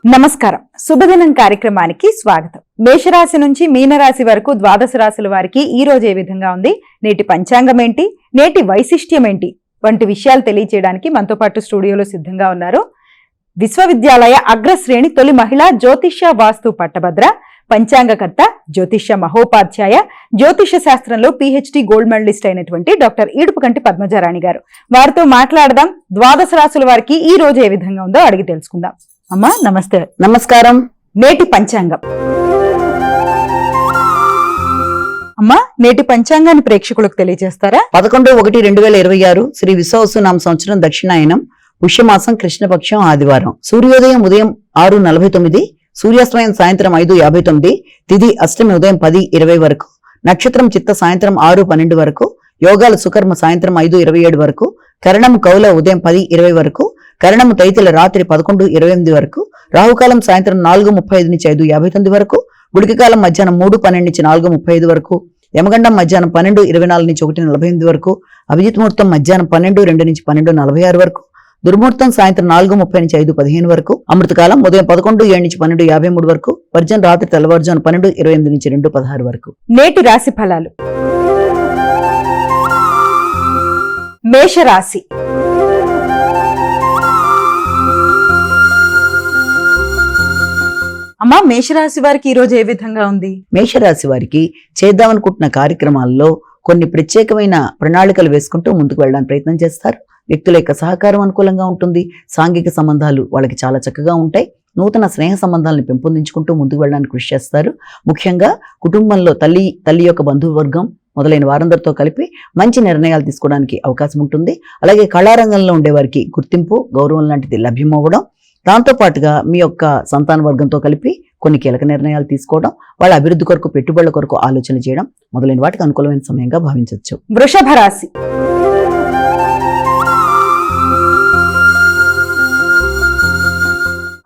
నమస్కారం. శుభదినం కార్యక్రమానికి స్వాగతం. మేషరాశి నుంచి మీనరాశి వరకు ద్వాదశ రాశుల వారికి ఈ రోజు ఏ విధంగా ఉంది, నేటి పంచాంగం ఏంటి, నేటి వైశిష్ట్యం ఏంటి వంటి విషయాలు తెలియజేయడానికి మనతో పాటు స్టూడియోలో సిద్ధంగా ఉన్నారు విశ్వవిద్యాలయ అగ్రశ్రేణి తొలి మహిళా జ్యోతిష్య వాస్తు పట్టభద్ర, పంచాంగకర్త, జ్యోతిష్య మహోపాధ్యాయ, జ్యోతిష శాస్త్రంలో PhD గోల్డ్ మెడలిస్ట్ అయినటువంటి డాక్టర్ ఈడుపుకంటి పద్మజారాణి గారు. వారితో మాట్లాడదాం. ద్వాదశ రాశుల వారికి ఈ రోజు ఏ విధంగా ఉందో అడిగి తెలుసుకుందాం. అమ్మా నమస్తే. నమస్కారం. నేటి పంచాంగం. అమ్మా నేటి పంచాంగాన్ని ప్రేక్షకులకు తెలియజేస్తారా? 11/1/2026 శ్రీ విశ్వావసునామ సంవత్సరం దక్షిణాయనం, పుష్యమాసం, కృష్ణపక్షం, ఆదివారం. సూర్యోదయం ఉదయం 6:49, సూర్యాస్తమయం సాయంత్రం 5:59, తిథి అష్టమి ఉదయం 10:20 వరకు, నక్షత్రం చిత్త సాయంత్రం 6:12 వరకు, యోగాల సుకర్మ సాయంత్రం 5:27 వరకు, కరణము కౌల ఉదయం 10:20 వరకు, కరణము తైతిల రాత్రి 11:28 వరకు, రాహుకాలం సాయంత్రం 4:35 నుంచి 5:59 వరకు, గుడికకాలం మధ్యాహ్నం 3:12 నుంచి 4:35 వరకు, యమగండం మధ్యాహ్నం 12:24 నుంచి 1:48 వరకు, అభిజిత్ ముహూర్తం మధ్యాహ్నం 12:02 నుంచి 12:46 వరకు, దుర్ముహూర్తం సాయంత్రం 4:30 నుంచి 5:15 వరకు, అమృతకాలం ఉదయం 11:07 నుంచి 12:53 వరకు, వర్జం రాత్రి తెల్లవారుజామున 12:28 నుంచి 2:16 వరకు. నేటి రాశి ఫలాలు. మేషరాశి. అమ్మా మేషరాశి వారికి ఈ రోజు ఏ విధంగా ఉంది? మేషరాశి వారికి చేద్దామనుకుంటున్న కార్యక్రమాల్లో కొన్ని ప్రత్యేకమైన ప్రణాళికలు వేసుకుంటూ ముందుకు వెళ్ళడానికి ప్రయత్నం చేస్తారు. వ్యక్తుల యొక్క సహకారం అనుకూలంగా ఉంటుంది. సాంఘిక సంబంధాలు వాళ్ళకి చాలా చక్కగా ఉంటాయి. నూతన స్నేహ సంబంధాలను పెంపొందించుకుంటూ ముందుకు వెళ్ళడానికి కృషి చేస్తారు. ముఖ్యంగా కుటుంబంలో తల్లి యొక్క బంధువర్గం మొదలైన వారందరితో కలిపి మంచి నిర్ణయాలు తీసుకోవడానికి అవకాశం ఉంటుంది. అలాగే కళారంగంలో ఉండేవారికి గుర్తింపు, గౌరవం లాంటిది లభ్యమవ్వడం, దాంతోపాటుగా మీ యొక్క సంతాన వర్గంతో కలిపి కొన్ని కీలక నిర్ణయాలు తీసుకోవడం, వాళ్ళ అభివృద్ధి కొరకు, పెట్టుబడుల కొరకు ఆలోచన చేయడం మొదలైన వాటికి అనుకూలమైన సమయంగా భావించవచ్చు. వృషభ రాశి.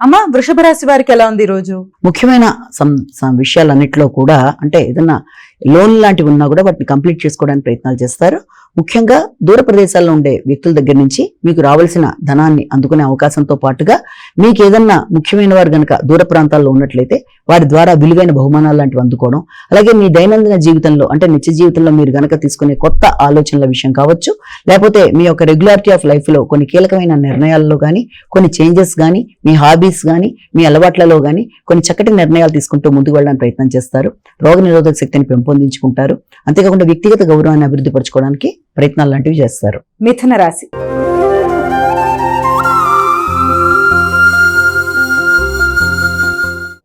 అమ్మా వృషభ రాశి వారికి ఎలా ఉంది ఈ రోజు? ముఖ్యమైన విషయాలన్నింటిలో కూడా, అంటే ఏదన్నా లోన్ లాంటివి ఉన్నా కూడా వాటిని కంప్లీట్ చేసుకోవడానికి ప్రయత్నాలు చేస్తారు. ముఖ్యంగా దూర ప్రదేశాల్లో ఉండే వ్యక్తుల దగ్గర నుంచి మీకు రావాల్సిన ధనాన్ని అందుకునే అవకాశంతో పాటుగా, మీకు ఏదన్నా ముఖ్యమైన వారు గనక దూర ప్రాంతాల్లో ఉన్నట్లయితే వారి ద్వారా విలువైన బహుమానాలు లాంటివి అందుకోవడం, అలాగే మీ దైనందిన జీవితంలో అంటే నిత్య జీవితంలో మీరు గనక తీసుకునే కొత్త ఆలోచనల విషయం కావచ్చు, లేకపోతే మీ యొక్క రెగ్యులారిటీ ఆఫ్ లైఫ్ లో కొన్ని కీలకమైన నిర్ణయాల్లో కానీ, కొన్ని చేంజెస్ కానీ, మీ హాబీస్ కానీ, మీ అలవాట్లలో కానీ కొన్ని చక్కటి నిర్ణయాలు తీసుకుంటూ ముందుకు వెళ్ళడానికి ప్రయత్నం చేస్తారు. రోగ నిరోధక శక్తిని పెంపొందించుకుంటారు. అంతేకాకుండా వ్యక్తిగత గౌరవాన్ని అభివృద్ధి పరచుకోవడానికి ప్రయత్నాలు లాంటివి చేస్తారు. మిథున రాశి.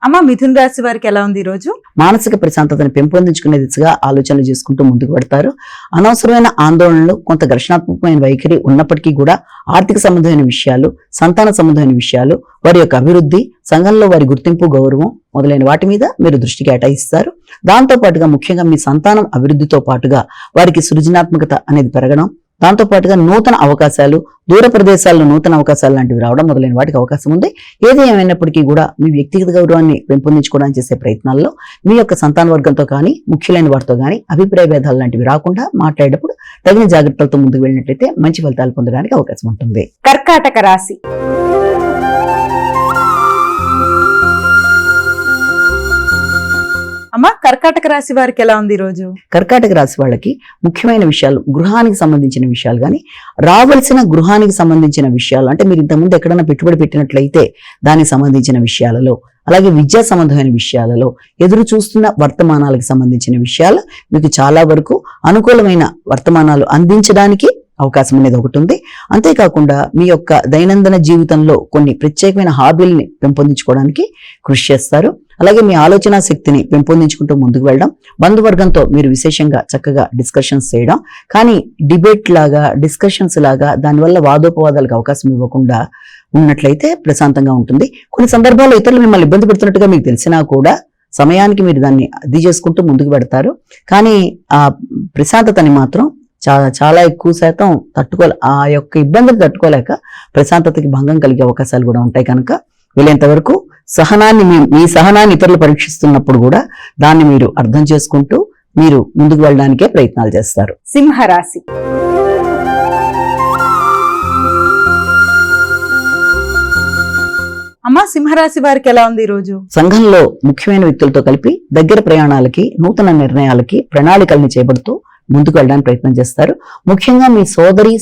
అమ్మ మిథున రాశి వారికి ఎలా ఉంది ఈ రోజు? మానసిక ప్రశాంతతను పెంపొందించుకునే దిశగా ఆలోచనలు చేసుకుంటూ ముందుకు పడతారు. అనవసరమైన ఆందోళనలు, కొంత ఘర్షణాత్మకమైన వైఖరి ఉన్నప్పటికీ కూడా ఆర్థిక సంబంధమైన విషయాలు, సంతాన సంబంధమైన విషయాలు, వారి యొక్క అభివృద్ధి, సంఘంలో వారి గుర్తింపు, గౌరవం మొదలైన వాటి మీద మీరు దృష్టి కేటాయిస్తారు. దాంతో పాటుగా ముఖ్యంగా మీ సంతానం అభివృద్ధితో పాటుగా వారికి సృజనాత్మకత అనేది పెరగడం, దాంతో పాటుగా నూతన అవకాశాలు, దూర ప్రదేశాల్లో నూతన అవకాశాలు లాంటివి రావడం మొదలైన వాటికి అవకాశం ఉంది. ఏది ఏమైనప్పటికీ కూడా మీ వ్యక్తిగత గౌరవాన్ని పెంపొందించుకోవడానికి చేసే ప్రయత్నాల్లో మీ యొక్క సంతాన వర్గంతో కానీ, ముఖ్యులైన వారితో కానీ అభిప్రాయ భేదాలు లాంటివి రాకుండా మాట్లాడేటప్పుడు తగిన జాగ్రత్తలతో ముందుకు వెళ్ళినట్లయితే మంచి ఫలితాలు పొందడానికి అవకాశం ఉంటుంది. కర్కాటక రాశి. అమ్మా కర్కాటక రాశి వారికి ఎలా ఉంది ఈ రోజు? కర్కాటక రాశి వాళ్ళకి ముఖ్యమైన విషయాలు, గృహానికి సంబంధించిన విషయాలు కానీ, రావాల్సిన గృహానికి సంబంధించిన విషయాలు, అంటే మీరు ఇంతకుముందు ఎక్కడైనా పెట్టుబడి పెట్టినట్లయితే దానికి సంబంధించిన విషయాలలో, అలాగే విద్యా సంబంధమైన విషయాలలో, ఎదురు చూస్తున్న వర్తమానాలకు సంబంధించిన విషయాలు మీకు చాలా వరకు అనుకూలమైన వర్తమానాలు అందించడానికి అవకాశం అనేది ఒకటి ఉంది. అంతేకాకుండా మీ యొక్క దైనందిన జీవితంలో కొన్ని ప్రత్యేకమైన హాబీల్ని పెంపొందించుకోవడానికి కృషి చేస్తారు. అలాగే మీ ఆలోచన శక్తిని పెంపొందించుకుంటూ ముందుకు వెళ్ళడం, బంధువర్గంతో మీరు విశేషంగా చక్కగా డిస్కషన్స్ చేయడం, కానీ డిబేట్ లాగా, డిస్కషన్స్ లాగా దానివల్ల వాదోపవాదాలకు అవకాశం ఇవ్వకుండా ఉన్నట్లయితే ప్రశాంతంగా ఉంటుంది. కొన్ని సందర్భాల్లో ఇతరులు మిమ్మల్ని ఇబ్బంది పెడుతున్నట్టుగా మీకు తెలిసినా కూడా సమయానికి మీరు దాన్ని అర్థం చేసుకుంటూ ముందుకు పెడతారు. కానీ ఆ ప్రశాంతతని మాత్రం చాలా ఎక్కువ శాతం ఆ యొక్క ఇబ్బందులు తట్టుకోలేక ప్రశాంతతకి భంగం కలిగే అవకాశాలు కూడా ఉంటాయి. కనుక వీలైనంత వరకు మీ సహనాన్ని ఇతరులు పరీక్షిస్తున్నప్పుడు కూడా దాన్ని మీరు అర్థం చేసుకుంటూ మీరు ముందుకు వెళ్ళడానికే ప్రయత్నాలు చేస్తారు. సింహరాశి. అమ్మ సింహరాశి వారికి ఎలా ఉంది ఈ రోజు? సంఘంలో ముఖ్యమైన వ్యక్తులతో కలిపి దగ్గర ప్రయాణాలకి, నూతన నిర్ణయాలకి, ప్రణాళికల్ని చేపడుతూ ముందుకు వెళ్ళడానికి ప్రయత్నం చేస్తారు. ముఖ్యంగా మీ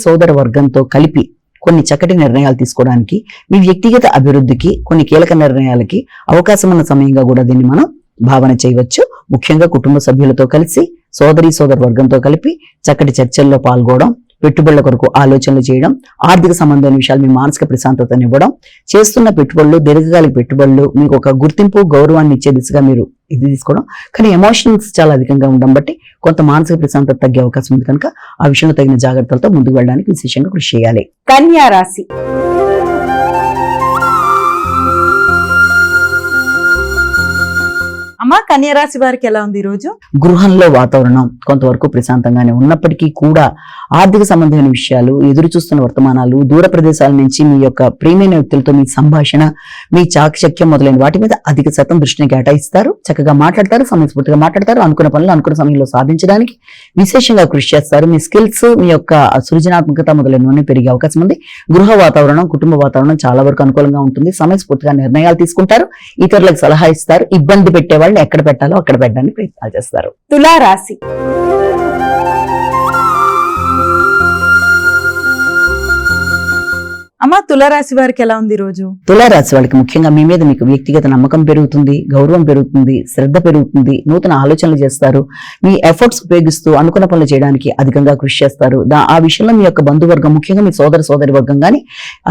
సోదర వర్గంతో కలిపి కొన్ని చక్కటి నిర్ణయాలు తీసుకోవడానికి, మీ వ్యక్తిగత అభివృద్ధికి, కొన్ని కీలక నిర్ణయాలకి అవకాశం ఉన్న సమయంగా కూడా దీన్ని మనం భావన చేయవచ్చు. ముఖ్యంగా కుటుంబ సభ్యులతో కలిసి సోదర వర్గంతో కలిపి చక్కటి చర్చల్లో పాల్గొనడం, పెట్టుబడుల కొరకు ఆలోచనలు చేయడం, ఆర్థిక సంబంధమైన విషయాలు మీ మానసిక ప్రశాంతతను ఇవ్వడం, చేస్తున్న పెట్టుబడులు, దీర్ఘకాలిక పెట్టుబడులు మీకు ఒక గుర్తింపు, గౌరవాన్ని ఇచ్చే దిశగా మీరు ఇది తీసుకోవడం. కానీ ఎమోషన్స్ చాలా అధికంగా ఉండడం బట్టి కొంత మానసిక ప్రశాంతత తగ్గే అవకాశం ఉంది కనుక ఆ విషయంలో తగిన జాగ్రత్తలతో ముందుకు వెళ్ళడానికి విశేషంగా కృషి చేయాలి. కన్యా రాశి. అమ్మా, కన్యా రాశి వారికి ఎలా ఉంది ఈ రోజు? గృహంలో వాతావరణం కొంతవరకు ప్రశాంతంగానే ఉన్నప్పటికీ కూడా ఆర్థిక సంబంధమైన విషయాలు, ఎదురు చూస్తున్న వర్తమానాలు, దూర ప్రదేశాల నుంచి మీ యొక్క ప్రియమైన వ్యక్తులతో మీ సంభాషణ, మీ చాకచక్యం మొదలైన వాటి మీద అధిక శాతం దృష్టిని కేటాయిస్తారు. చక్కగా మాట్లాడతారు, సమయస్ఫూర్తిగా మాట్లాడతారు. అనుకున్న పనులు అనుకున్న సమయంలో సాధించడానికి విశేషంగా కృషి చేస్తారు. మీ స్కిల్స్, మీ యొక్క సృజనాత్మకత మొదలైనవన్నీ పెరిగే అవకాశం ఉంది. గృహ వాతావరణం, కుటుంబ వాతావరణం చాలా వరకు అనుకూలంగా ఉంటుంది. సమయస్ఫూర్తిగా నిర్ణయాలు తీసుకుంటారు. ఇతరులకు సలహా ఇస్తారు. ఇబ్బంది పెట్టే వాళ్ళని ఎక్కడ పెట్టాలో అక్కడ పెట్టడానికి ప్రయత్నాలు చేస్తారు. తులా రాశి. అమ్మా, తులారాశి వారికి ఎలా ఉంది ఈ రోజు? తులారాశి వాళ్ళకి ముఖ్యంగా మీ మీద మీకు వ్యక్తిగత నమ్మకం పెరుగుతుంది, గౌరవం పెరుగుతుంది, శ్రద్ధ పెరుగుతుంది, నూతన ఆలోచనలు చేస్తారు. మీ ఎఫర్ట్స్ ఉపయోగిస్తూ అనుకున్న పనులు చేయడానికి అధికంగా కృషి చేస్తారు. ఆ విషయంలో మీ యొక్క బంధువర్గం, ముఖ్యంగా మీ సోదరి వర్గం కానీ,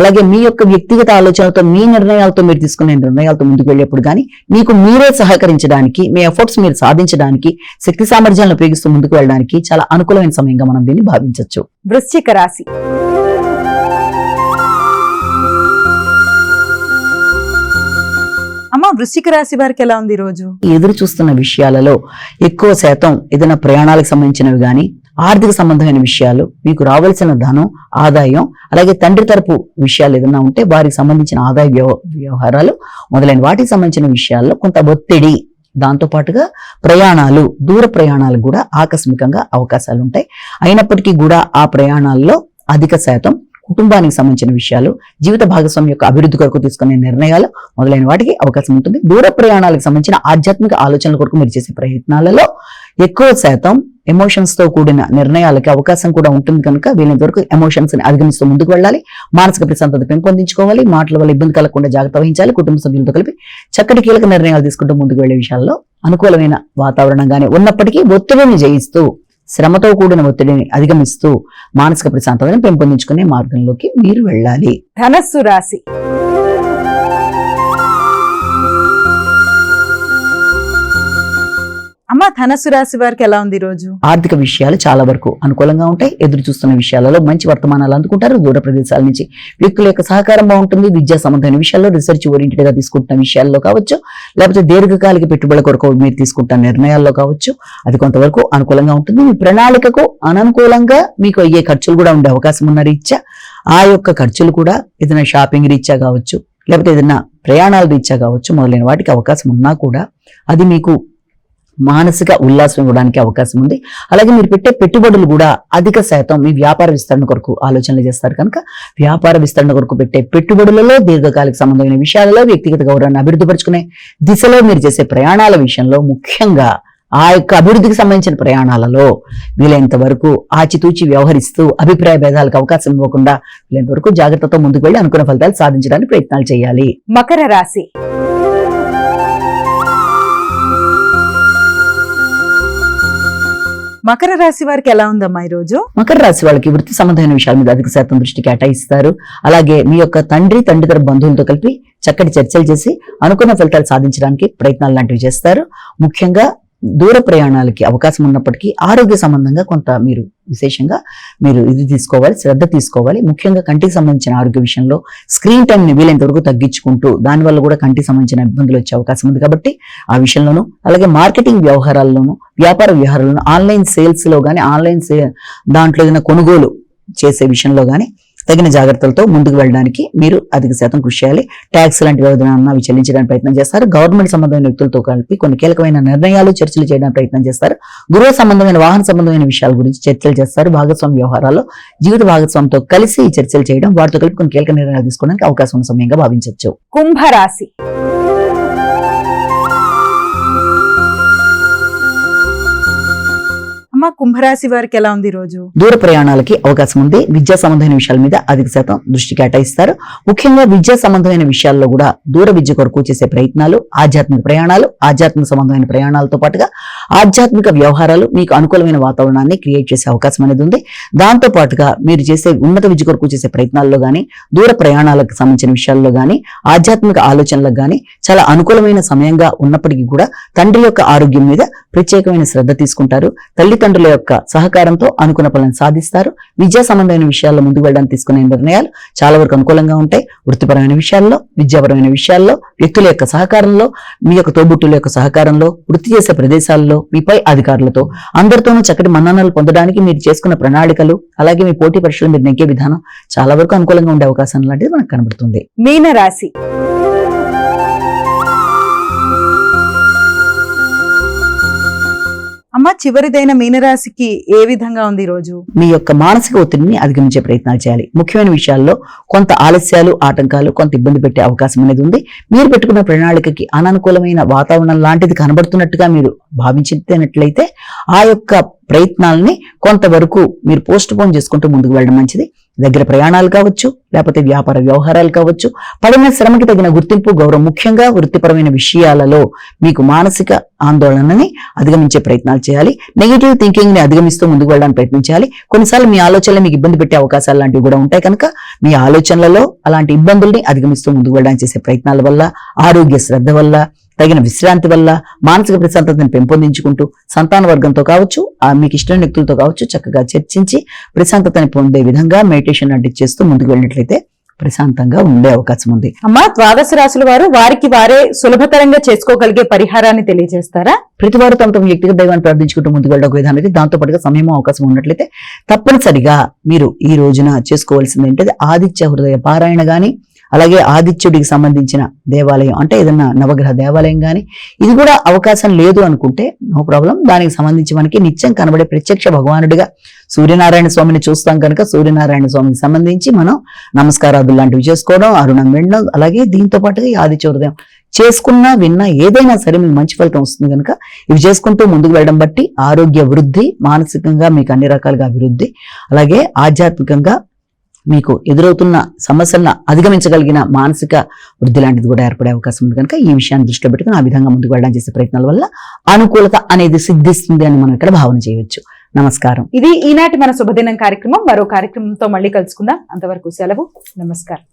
అలాగే మీ యొక్క వ్యక్తిగత ఆలోచనలతో, మీ నిర్ణయాలతో, మీరు తీసుకునే నిర్ణయాలతో ముందుకు వెళ్ళేప్పుడు కానీ మీకు మీరే సహకరించడానికి, మీ ఎఫర్ట్స్ మీరు సాధించడానికి, శక్తి సామర్థ్యాలను ఉపయోగిస్తూ ముందుకు వెళ్ళడానికి చాలా అనుకూలమైన సమయంగా మనం దీన్ని భావించవచ్చు. వృశ్చిక రాశి. అమ్మా, వృశ్చిక రాశి వారికి ఎలా ఉంది ఈ రోజు? ఎదురు చూస్తున్న విషయాలలో ఎక్కువ శాతం ఏదైనా ప్రయాణాలకు సంబంధించినవి కానీ, ఆర్థిక సంబంధమైన విషయాలు, మీకు రావాల్సిన ధనం, ఆదాయం, అలాగే తండ్రి తరపు విషయాలు ఏదైనా ఉంటే వారికి సంబంధించిన ఆదాయ వ్యవహారాలు మొదలైన వాటికి సంబంధించిన విషయాల్లో కొంత ఒత్తిడి, దాంతో పాటుగా ప్రయాణాలు, దూర ప్రయాణాలు కూడా ఆకస్మికంగా అవకాశాలు ఉంటాయి. అయినప్పటికీ కూడా ఆ ప్రయాణాల్లో అధిక శాతం కుటుంబానికి సంబంధించిన విషయాలు, జీవిత భాగస్వామి యొక్క అభివృద్ధి కొరకు తీసుకునే నిర్ణయాలు మొదలైన వాటికి అవకాశం ఉంటుంది. దూర ప్రయాణాలకు సంబంధించిన ఆధ్యాత్మిక ఆలోచనల కొరకు మీరు చేసే ప్రయత్నాలలో ఎక్కువ శాతం ఎమోషన్స్ తో కూడిన నిర్ణయాలకి అవకాశం కూడా ఉంటుంది కనుక వీలైనంత వరకు ఎమోషన్స్ ని అధిగమిస్తూ ముందుకు వెళ్ళాలి. మానసిక ప్రశాంతత పెంపొందించుకోవాలి. మాటల వల్ల ఇబ్బంది కలగకుండా జాగ్రత్త వహించాలి. కుటుంబ సభ్యులతో కలిపి చక్కటి కీలక నిర్ణయాలు తీసుకుంటూ ముందుకు వెళ్లే విషయాల్లో అనుకూలమైన వాతావరణంగానే ఉన్నప్పటికీ ఒత్తిడిని జయిస్తూ, శ్రమతో కూడిన ఒత్తిడిని అధిగమిస్తూ మానసిక ప్రశాంతతను పెంపొందించుకునే మార్గంలోకి మీరు వెళ్ళాలి. ధనస్సు రాశి. అమ్మా, ధనస్సు రాశి వారికి ఎలా ఉంది ఈ రోజు? ఆర్థిక విషయాలు చాలా వరకు అనుకూలంగా ఉంటాయి. ఎదురు చూస్తున్న విషయాలలో మంచి వర్తమానాలు అందుకుంటారు. దూర ప్రదేశాల నుంచి వ్యక్తుల యొక్క సహకారం బాగుంటుంది. విద్యా సంబంధమైన విషయాల్లో, రీసెర్చ్ ఓరియంటెడ్ గా తీసుకుంటున్న విషయాల్లో కావచ్చు, లేకపోతే దీర్ఘకాలిక పెట్టుబడుల కొరకు మీరు తీసుకుంటున్న నిర్ణయాల్లో కావచ్చు, అది కొంతవరకు అనుకూలంగా ఉంటుంది. మీ ప్రణాళికకు అననుకూలంగా మీకు అయ్యే ఖర్చులు కూడా ఉండే అవకాశం ఉన్న రీత్యా ఆ యొక్క ఖర్చులు కూడా ఏదైనా షాపింగ్ రీత్యా కావచ్చు, లేకపోతే ఏదైనా ప్రయాణాల రీత్యా కావచ్చు, మొదలైన వాటికి అవకాశం ఉన్నా కూడా అది మీకు మానసిక ఉల్లాసం ఇవ్వడానికి అవకాశం ఉంది. అలాగే మీరు పెట్టే పెట్టుబడులు కూడా అధిక శాతం మీ వ్యాపార విస్తరణ కొరకు ఆలోచనలు చేస్తారు కనుక వ్యాపార విస్తరణ కొరకు పెట్టే పెట్టుబడులలో, దీర్ఘకాలిక సంబంధమైన విషయాలలో, వ్యక్తిగత గౌరవాన్ని అభివృద్ధిపరుచుకునే దిశలో మీరు చేసే ప్రయాణాల విషయంలో, ముఖ్యంగా ఆ యొక్క అభివృద్ధికి సంబంధించిన ప్రయాణాలలో వీలైనంత వరకు ఆచితూచి వ్యవహరిస్తూ అభిప్రాయ భేదాలకు అవకాశం ఇవ్వకుండా వీలైనంత వరకు జాగ్రత్తతో ముందుకు వెళ్లి అనుకున్న ఫలితాలు సాధించడానికి ప్రయత్నాలు చేయాలి. మకర రాశి. మకర రాశి వారికి ఎలా ఉందమ్మా ఈ రోజు? మకర రాశి వాళ్ళకి వృత్తి సంబంధమైన విషయాల మీద అధిక శాతం దృష్టి కేటాయిస్తారు. అలాగే మీ యొక్క తండ్రి తరపు బంధువులతో కలిపి చక్కటి చర్చలు చేసి అనుకున్న ఫలితాలు సాధించడానికి ప్రయత్నాలు లాంటివి చేస్తారు. ముఖ్యంగా దూర ప్రయాణాలకి అవకాశం ఉన్నప్పటికీ ఆరోగ్య సంబంధంగా కొంత మీరు విశేషంగా మీరు ఇది తీసుకోవాలి, శ్రద్ధ తీసుకోవాలి. ముఖ్యంగా కంటికి సంబంధించిన ఆరోగ్య విషయంలో స్క్రీన్ టైంని వీలైనంత వరకు తగ్గించుకుంటూ, దానివల్ల కూడా కంటికి సంబంధించిన ఇబ్బందులు వచ్చే అవకాశం ఉంది కాబట్టి ఆ విషయంలోనూ, అలాగే మార్కెటింగ్ వ్యవహారాల్లోనూ, వ్యాపార వ్యవహారాల్లోనూ, ఆన్లైన్ సేల్స్ లో కానీ, దాంట్లో ఏదైనా కొనుగోలు చేసే విషయంలో కానీ తగిన జాగ్రత్తలతో ముందుకు వెళ్ళడానికి మీరు అధిక శాతం కృషి చేయాలి. ట్యాక్స్ లాంటి వ్యవధానం అవి చెల్లించడానికి ప్రయత్నం చేస్తారు. గవర్నమెంట్ సంబంధమైన వ్యక్తులతో కలిపి కొన్ని కీలకమైన నిర్ణయాలు చర్చలు చేయడానికి ప్రయత్నం చేస్తారు. గృహ సంబంధమైన వాహన సంబంధమైన విషయాల గురించి చర్చలు చేస్తారు. భాగస్వామి వ్యవహారాల్లో జీవిత భాగస్వామితో కలిసి ఈ చర్చలు చేయడం, వాటితో కలిపి కొన్ని కీలక నిర్ణయాలు తీసుకోవడానికి అవకాశం ఉన్న సమయంగా భావించవచ్చు. కుంభరాశి. అమ్మ, కుంభరాశి వారికి ఎలా ఉంది ఈ రోజు? దూర ప్రయాణాలకి అవకాశం ఉంది. విద్యా సంబంధమైన విషయాల మీద అధిక శాతం దృష్టి కేటాయిస్తారు. ముఖ్యంగా విద్యా సంబంధమైన విషయాల్లో కూడా దూర విద్య కొరకు చేసే ప్రయత్నాలు, ఆధ్యాత్మిక ప్రయాణాలు, ఆధ్యాత్మిక సంబంధమైన ప్రయాణాలతో పాటుగా ఆధ్యాత్మిక వ్యవహారాలు మీకు అనుకూలమైన వాతావరణాన్ని క్రియేట్ చేసే అవకాశం అనేది ఉంది. దాంతో పాటుగా మీరు చేసే ఉన్నత విద్య కొరకు చేసే ప్రయత్నాల్లో గానీ, దూర ప్రయాణాలకు సంబంధించిన విషయాల్లో గానీ, ఆధ్యాత్మిక ఆలోచనలకు గానీ చాలా అనుకూలమైన సమయంగా ఉన్నప్పటికీ కూడా తండ్రి యొక్క ఆరోగ్యం మీద ప్రత్యేకమైన శ్రద్ధ తీసుకుంటారు. తల్లిదండ్రుల యొక్క సహకారంతో అనుకున్న పనులను సాధిస్తారు. విద్యా సంబంధమైన విషయాల్లో ముందుకు వెళ్ళడానికి తీసుకునే నిర్ణయాలు చాలా వరకు అనుకూలంగా ఉంటాయి. వృత్తిపరమైన విషయాల్లో, విద్యాపరమైన విషయాల్లో, వ్యక్తుల యొక్క సహకారంలో, మీ యొక్క తోబుట్టుల యొక్క సహకారంలో, వృత్తి చేసే ప్రదేశాల్లో, మీపై అధికారులతో అందరితోనూ చక్కటి మన్ననలు పొందడానికి మీరు చేసుకున్న ప్రణాళికలు, అలాగే మీ పోటీ పరీక్షలు మీరు నెగ్గే విధానం చాలా వరకు అనుకూలంగా ఉండే అవకాశం లాంటిది మనకు కనబడుతుంది. మీనరాశి. అమ్మ, చివరిదైన మీనరాశికి ఏ విధంగా ఉంది ఈ రోజు? మీ యొక్క మానసిక ఒత్తిడిని అధిగమించే ప్రయత్నాలు చేయాలి. ముఖ్యమైన విషయాల్లో కొంత ఆలస్యాలు, ఆటంకాలు, కొంత ఇబ్బంది పెట్టే అవకాశం అనేది ఉంది. మీరు పెట్టుకున్న ప్రణాళికకి అననుకూలమైన వాతావరణం లాంటిది కనబడుతున్నట్టుగా మీరు భావించినట్లయితే ఆ యొక్క ప్రయత్నాలని కొంతవరకు మీరు పోస్ట్ పోన్ చేసుకుంటూ ముందుకు వెళ్ళడం మంచిది. దగ్గర ప్రయాణాలు కావచ్చు, లేకపోతే వ్యాపార వ్యవహారాలు కావచ్చు, పడిన శ్రమకి తగిన గుర్తింపు, గౌరవం, ముఖ్యంగా వృత్తిపరమైన విషయాలలో మీకు మానసిక ఆందోళనని అధిగమించే ప్రయత్నాలు చేయాలి. నెగిటివ్ థింకింగ్ ని అధిగమిస్తూ ముందుకు వెళ్ళడానికి ప్రయత్నించాలి. కొన్నిసార్లు మీ ఆలోచనలు మీకు ఇబ్బంది పెట్టే అవకాశాలు లాంటివి కూడా ఉంటాయి కనుక మీ ఆలోచనలలో అలాంటి ఇబ్బందుల్ని అధిగమిస్తూ ముందుకు వెళ్ళడానికి చేసే ప్రయత్నాల వల్ల, ఆరోగ్య శ్రద్ధ వల్ల, తగిన విశ్రాంతి వల్ల మానసిక ప్రశాంతతను పెంపొందించుకుంటూ సంతాన వర్గంతో కావచ్చు, మీకు ఇష్టమైన వ్యక్తులతో కావచ్చు చక్కగా చర్చించి ప్రశాంతతని పొందే విధంగా మెడిటేషన్ లాంటి చేస్తూ ముందుకు వెళ్ళినట్లయితే ప్రశాంతంగా ఉండే అవకాశం ఉంది. అమ్మ, ద్వాదశ రాశుల వారు వారికి వారే సులభతరంగా చేసుకోగలిగే పరిహారాన్ని తెలియజేస్తారా? ప్రతి వారు తమ తమ వ్యక్తిగత దైవాన్ని ప్రార్థించుకుంటూ ముందుకు వెళ్ళే ఒక విధానం. దాంతో పాటుగా సమయం అవకాశం ఉన్నట్లయితే తప్పనిసరిగా మీరు ఈ రోజున చేసుకోవాల్సింది ఏంటంటే ఆదిత్య హృదయ పారాయణ గాని, అలాగే ఆదిత్యుడికి సంబంధించిన దేవాలయం అంటే ఏదన్నా నవగ్రహ దేవాలయం గాని, ఇది కూడా అవకాశం లేదు అనుకుంటే నో ప్రాబ్లం. దానికి సంబంధించి మనకి నిత్యం కనబడే ప్రత్యక్ష భగవానుడిగా సూర్యనారాయణ స్వామిని చూస్తాం కనుక సూర్యనారాయణ స్వామికి సంబంధించి మనం నమస్కారాదులు లాంటివి చేసుకోవడం, అరుణం వినడం, అలాగే దీంతో పాటుగా ఈ ఆదిత్య హృదయం చేసుకున్నా విన్నా ఏదైనా సరే మీకు మంచి ఫలితం వస్తుంది కనుక ఇవి చేసుకుంటూ ముందుకు వెళ్ళడం బట్టి ఆరోగ్య వృద్ధి, మానసికంగా మీకు అన్ని రకాలుగా అభివృద్ధి, అలాగే ఆధ్యాత్మికంగా మీకు ఎదురవుతున్న సమస్యలను అధిగమించగలిగిన మానసిక వృద్ధి లాంటిది కూడా ఏర్పడే అవకాశం ఉంది కనుక ఈ విషయాన్ని దృష్టిలో పెట్టుకుని ఆ విధంగా ముందుకు వెళ్ళడానికి చేసే ప్రయత్నాల వల్ల అనుకూలత అనేది సిద్ధిస్తుంది అని మనం ఇక్కడ భావన చేయవచ్చు. నమస్కారం. ఇది ఈనాటి మన శుభదినం కార్యక్రమం. మరో కార్యక్రమంతో మళ్ళీ కలుసుకుందాం. అంతవరకు సెలవు. నమస్కారం.